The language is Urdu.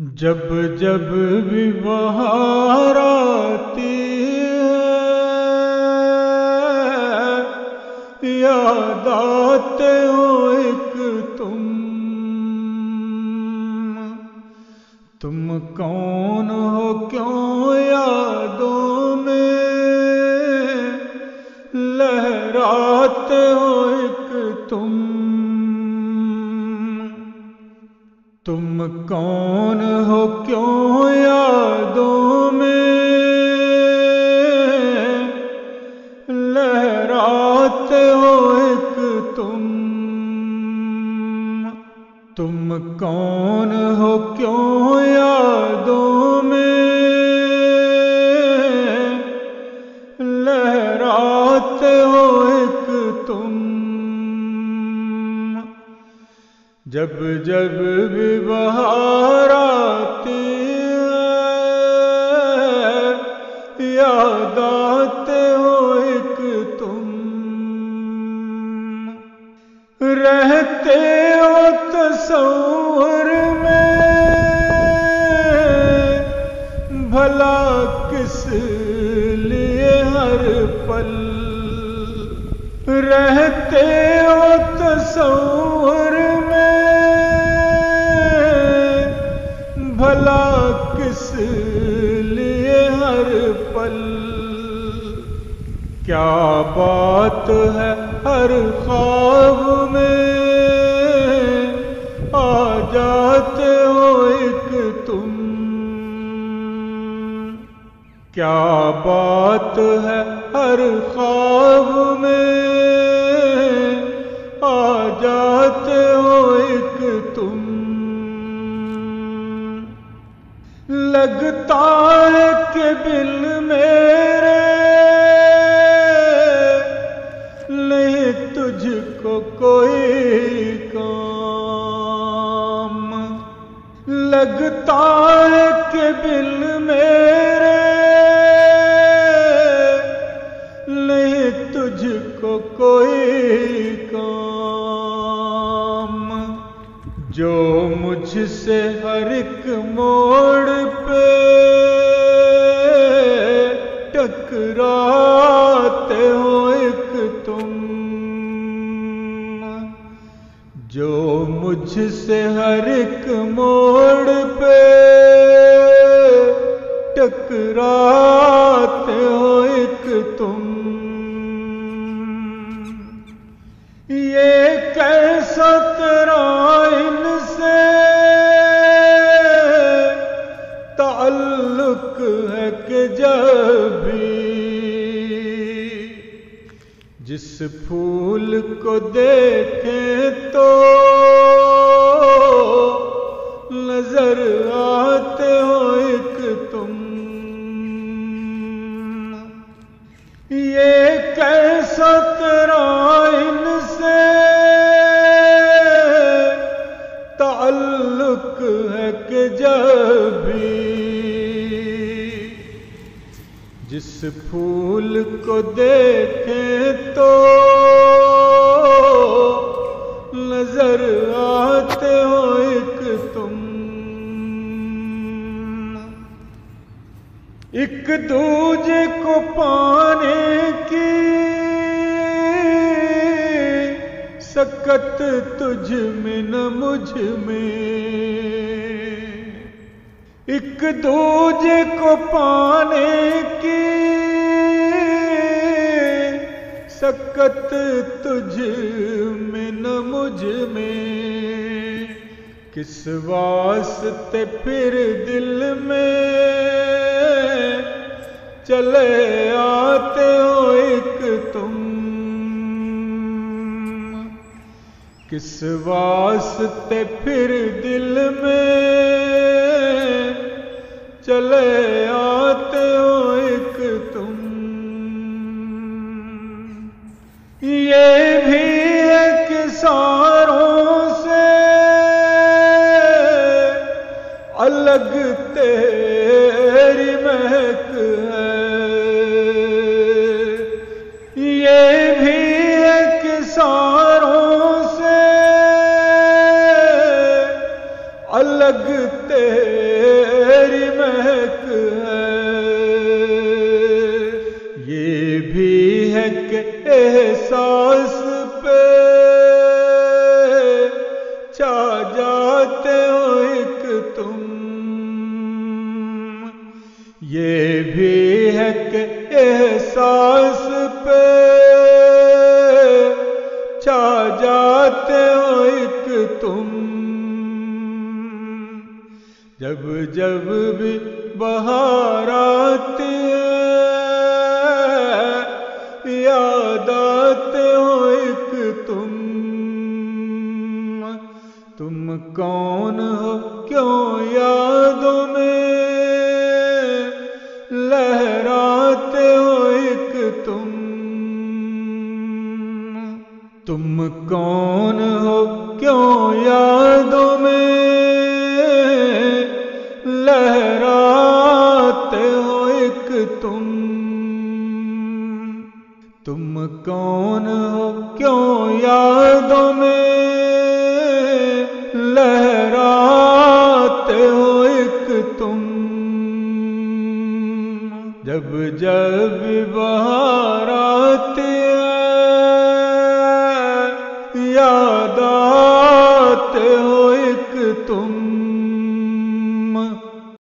جب جب بھی بہار آتی ہے یاد آتے ہو ایک تم کون ہو کیوں یادوں میں لہراتے ہو ایک تم کون ہو کیوں یادوں میں لہراتے ہو ایک تم کون ہو کیوں یادوں میں لہراتے ہو ایک جب جب بھی بہار آتی ہے یاد آتے ہو ایک رہتے ہو تصور میں بھلا کس لیے ہر پل رہتے ہو تصور میں بھلا کس لیے ہر پل کیا بات ہے ہر خواب میں آ جاتے ہو ایک کیا بات ہے ہر خواب میں آ جاتے ہو ایک لگتا ہے کہ دل میرے نہیں تجھ کو کوئی کام لگتا ہے کہ دل میرے نہیں تجھ کو کوئی کام جو مجھ سے ہر ایک موڑ پہ ٹکراتے ہو ایک جو مجھ سے ہر ایک موڑ پہ ٹکراتے ہو ایک یہ کیسا تیرا ان سے تعلق ہے کہ جب بھی جس پھول کو دیکھیں تو نظر آتے ہو ایک یہ کیسا تیرا ان سے تعلق ہے کہ جب بھی جس پھول کو دیکھیں تو نظر آتے ہو ایک ایک دوجے کو پانے کی سکت تجھ میں نہ مجھ میں ایک دوجے کو پانے کی سکت تجھ میں نہ مجھ میں کس واسطے پھر دل میں چلے آتے ہو ایک کس واسطے پھر دل میں چلے آتے ہو ایک یہ بھی ہے کہ ساروں سے الگ تیری مہک ہے یہ بھی ہے کہ ساروں سے الگ تیری تیری مہک ہے، یہ بھی ہے کہ احساس پہ چھا جاتے ہو ایک تم، یہ بھی ہے کہ احساس پہ چھا جاتے ہو ایک تم، جب جب بھی بہار آتی ہے یاد آتے ہو ایک تم کون ہو کیوں یادوں میں لہراتے ہو ایک تم کون ہو کیوں یادوں میں لہراتے ہو ایک تم کون ہو کیوں یادوں میں لہراتے ہو ایک جب جب بہار آتی